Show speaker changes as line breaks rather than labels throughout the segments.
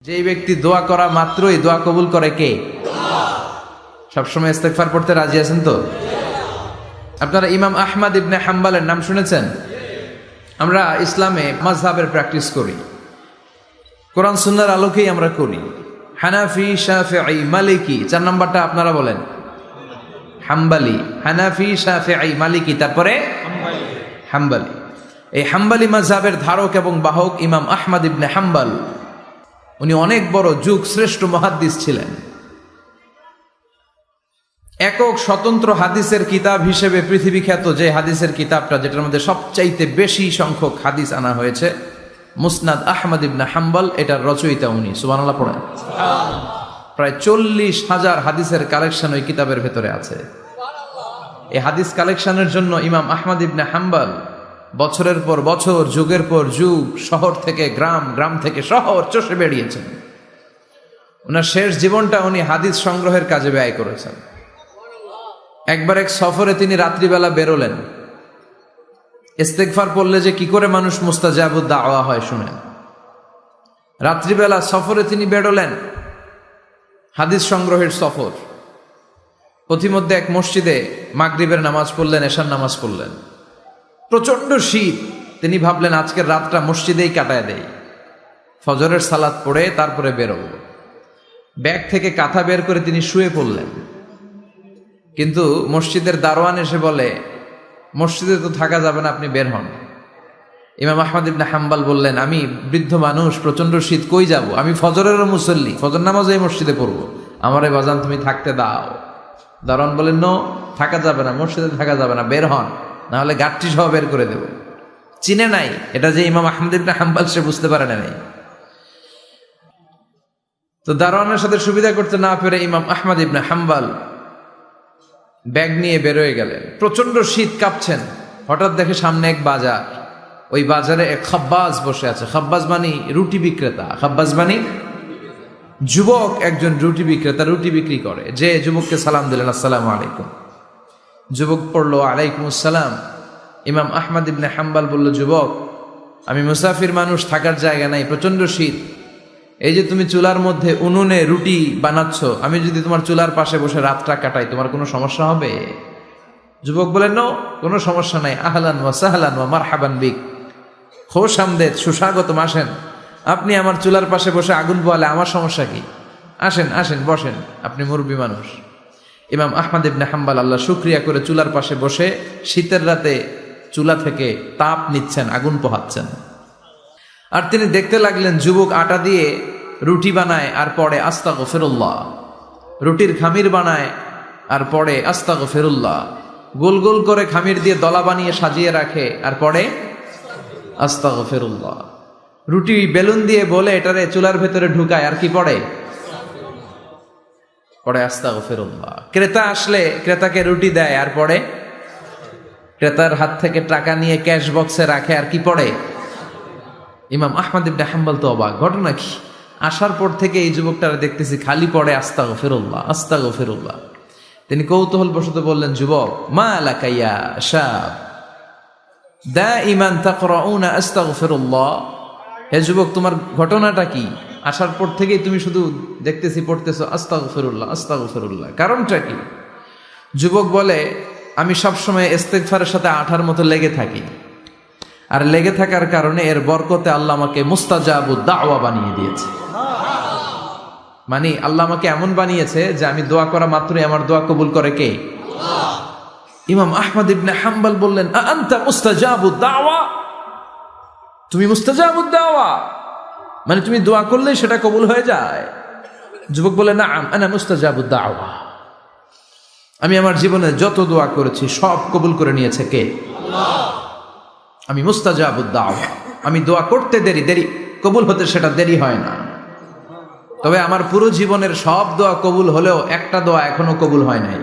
যেই ব্যক্তি দোয়া করা মাত্রই দোয়া কবুল করে কে? সবসময় ইস্তেগফার পড়তে রাজি আছেন তো? আপনারা ইমাম আহমদ ইবনে হাম্বলের নাম শুনেছেন? আমরা ইসলামে মাযহাবের প্র্যাকটিস করি, কোরআন সুন্নাহর আলোকেই আমরা করি। হানাফি, শাফিঈ, মালিকি, 4 নাম্বারটা আপনারা বলেন। হাম্বলি, হানাফি, শাফিঈ, মালিকি, তারপরে হাম্বলি। এই হাম্বলি মাযহাবের ধারক এবং বাহক ইমাম আহমদ ইবনে হাম্বল, উনি অনেক বড় যুগ শ্রেষ্ঠ মুহাদ্দিস ছিলেন। একক স্বতন্ত্র হাদিসের কিতাব হিসেবে পৃথিবী খ্যাত যে হাদিসের কিতাবটা, যেটার মধ্যে সবচাইতে বেশি সংখ্যক হাদিস আনা হয়েছে, মুসনাদ আহমদ ইবনে হাম্বল, এটার রচয়িতা উনি। সুবহানাল্লাহ পড়েন। প্রায় 40,000 হাদিসের কালেকশন ওই কিতাবের ভেতরে আছে। এই হাদিস কালেকশনের জন্য ইমাম আহমদ ইবনে হাম্বল বছরের পর বছর, যুগের পর যুগ, শহর থেকে গ্রাম, গ্রাম থেকে শহর চষে বেরিয়েছেন। ওনার শেষ জীবনটা উনি হাদিস সংগ্রহের কাজে ব্যয় করেছেন। একবার এক সফরে তিনি রাত্রিবেলা বেরোলেন। ইস্তেগফার পড়লে যে কি করে মানুষ মুস্তাজাবুদ দাওয়া হয় শুনেন। রাত্রিবেলা সফরে তিনি বেরোলেন, হাদিস সংগ্রহের সফর। পথিমধ্যে এক মসজিদে মাগরিবের নামাজ পড়লেন, এশার নামাজ পড়লেন। প্রচন্ড শীত, তিনি ভাবলেন আজকের রাতটা মসজিদেই কাটায় দেই, ফজরের সালাত পড়ে তারপরে বেরোব। ব্যাগ থেকে কাঁথা বের করে তিনি শুয়ে পড়লেন। কিন্তু মসজিদের দারোয়ান এসে বলে, মসজিদে তো থাকা যাবে না, আপনি বের হন। ইমাম আহমদ ইবনে হাম্বল বললেন, আমি বৃদ্ধ মানুষ, প্রচন্ড শীত, কই যাব? আমি ফজরেরও মুসল্লি, ফজর নামাজও এই মসজিদে পড়বো, আমারে বাজান তুমি থাকতে দাও। দারোয়ান বলেন, নো, থাকা যাবে না, মসজিদে থাকা যাবে না, বের হন, না হলে গাঠটি সহ বের করে দেব। চিনে নাই এটা যে ইমাম আহমদ ইবনে হাম্বল, সে বুঝতে পারে নাই। তো দারোয়ানের সাথে সুবিধা করতে না পেরে ইমাম আহমদ ইবনে হাম্বল ব্যাগ নিয়ে বেরোয় গেলেন। প্রচন্ড শীত, কাঁপছেন। হঠাৎ দেখে সামনে এক বাজার, ওই বাজারে এক খাব্বাজ বসে আছে। খাব্বাজ মানি রুটি বিক্রেতা। খাব্বাজ মানি যুবক, একজন রুটি বিক্রেতা, রুটি বিক্রি করে। যে যুবককে সালাম দিলেন, আসসালামু আলাইকুম। যুবক পড়লো, আলাইকুম আসসালাম। ইমাম আহমদ ইবনে হাম্বল বলল, যুবক, আমি মুসাফির মানুষ, থাকার জায়গা নাই, প্রচন্ড শীত। এই যে তুমি চুলার মধ্যে উনুনে রুটি বানাচ্ছ, আমি যদি তোমার চুলার পাশে বসে রাতটা কাটাই, তোমার কোনো সমস্যা হবে? যুবক বলেন, নো, কোনো সমস্যা নাই। আহলান ওয়া সাহলান ওয়া মারহাবান বিক, খোশ আমদেদ, সুস্বাগতম, আসেন। আপনি আমার চুলার পাশে বসে আগুন পোয়ালে আমার সমস্যা কি? আসেন, আসেন, বসেন, আপনি মুরব্বী মানুষ। ইমাম আহমদ ইবনে হাম্বল আল্লাহ শুকরিয়া করে চুলার পাশে বসে শীতের রাতে চুলা থেকে তাপ নিচ্ছেন, আগুন পোহাচ্ছেন। আর তিনি দেখতে লাগলেন যুবক আটা দিয়ে রুটি বানায় আর পড়ে আস্তাগফিরুল্লাহ, রুটির খামির বানায় আর পড়ে আস্তাগফিরুল্লাহ, গোল গোল করে খামির দিয়ে দলা বানিয়ে সাজিয়ে রাখে আর পড়ে আস্তাগফিরুল্লাহ। রুটি বেলুন দিয়ে বলে এটারে চুলার ভেতরে ঢুকায় আর কি পড়ে? পড়ে আস্তাগফিরুল্লাহ। ক্রেতা আসলে ক্রেতাকে রুটি দেয় আর পড়ে, ক্রেতার হাত থেকে টাকা নিয়ে ক্যাশ বক্সে রাখে আর কি পড়ে? ইমাম আহমদ ইবনে হাম্বল তো অবাক, ঘটনা কি? আসার পর থেকে এই যুবকটারে দেখতেছি খালি পড়ে আস্তাগফিরুল্লাহ, আস্তাগফিরুল্লাহ। তিনি কৌতূহল বশত বললেন, যুবক, মা লাকা ইয়া শাব দাইমান তাকরাউনা আস্তাগফিরুল্লাহ, হে যুবক, তোমার ঘটনাটা কি? আসার পর থেকেই তুমি শুধু দেখতেছি পড়তেছো আস্তাগফিরুল্লাহ, আস্তাগফিরুল্লাহ, কারণটা কি? যুবক বলে, আমি সবসময় ইস্তেগফারের সাথে আঠার মতো লেগে থাকি, আর লেগে থাকার কারণে এর বরকতে আল্লাহ আমাকে মুস্তাজাবুদ দাওয়া বানিয়ে দিয়েছে। মানে আল্লাহ আমাকে এমন বানিয়েছে যে আমি দোয়া করা মাত্রই আমার দোয়া কবুল করে কে? ইমাম আহমদ ইবনে হাম্বল বললেন, আনতা মুস্তাজাবুদ দাওয়া, তুমি মুস্তাজাবুদ দাওয়া, মানে তুমি দোয়া করলেই সেটা কবুল হয়ে যায়? যুবক বলে, নাআম আনা মুস্তাজাবুদ দাওয়া, আমি আমার জীবনে যত দোয়া করেছি সব কবুল করে নিয়েছে কে? আল্লাহ। আমি মুস্তাজাবুদ দাওয়া, আমি দোয়া করতে দেরি, কবুল হতে সেটা দেরি হয় না। তবে আমার পুরো জীবনের সব দোয়া কবুল হলেও একটা দোয়া এখনো কবুল হয় নাই।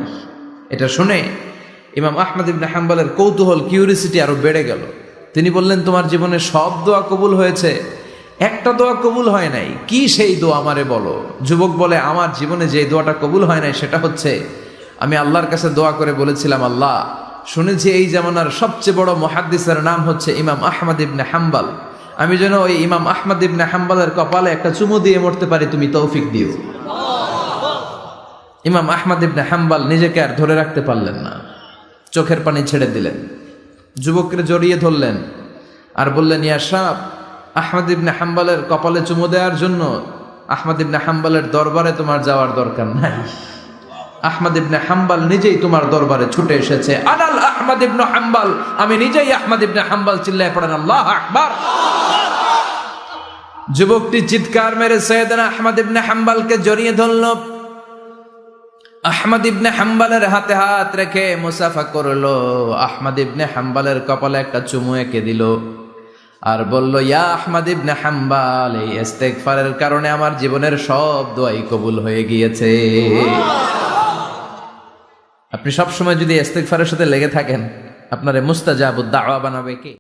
এটা শুনে ইমাম আহমদ ইবনে হাম্বলের কৌতূহল, কিউরিসিটি আরো বেড়ে গেল। তিনি বললেন, তোমার জীবনের সব দোয়া কবুল হয়েছে, একটা দোয়া কবুল হয় নাই, কি সেই দোয়া আমারে বলো? যুবক বলে, আমার জীবনে যে দোয়াটা কবুল হয় নাই সেটা হচ্ছে, আমি আল্লাহর কাছে দোয়া করে বলেছিলাম, আল্লাহ, শুনেছি এই জামানার সবচেয়ে বড় মুহাদ্দিসের নাম হচ্ছে ইমাম আহমদ ইবনে হাম্বল, আমি যেন ওই ইমাম আহমদ ইবনে হাম্বলের কপালে একটা চুমু দিয়ে মরতে পারি, তুমি তৌফিক দিও। ইমাম আহমদ ইবনে হাম্বল নিজেকে আর ধরে রাখতে পারলেন না, চোখের পানি ছেড়ে দিলেন, যুবককে জড়িয়ে ধরলেন আর বললেন, ইয়া সাহেব, আহমদ ইবনে হাম্বলের কপালে চুমু দেওয়ার জন্য আহমদ ইবনে হাম্বলের দরবারে তোমার যাওয়ার দরকার নাই। আহমদ ইবনে হাম্বল নিজেই তোমার দরবারে ছুটে এসেছে। আনাল আহমদ ইবনে হাম্বল, আমি নিজেই আহমদ ইবনে হাম্বল। চিল্লায় পড়েন আল্লাহু আকবার। যুবকটি চিৎকার মেরে সাইয়েদনা আহমদ ইবনে হাম্বলকে জড়িয়ে ধরল। আহমদ ইবনে হাম্বলের হাতে হাত রেখে মুসাফা করলো। আহমদ ইবনে হাম্বলের কপালে একটা চুমু এঁকে দিল আর বলল, ইয়া আহমদ ইবনে হাম্বল, এই ইস্তেগফারের কারণে আমার জীবনের সব দোয়াই কবুল হয়ে গিয়েছে। আপনি সব সময় যদি ইস্তেগফারের সাথে লেগে থাকেন, আপনারে মুস্তাজাবুদ দাওয়া বানাবে কে?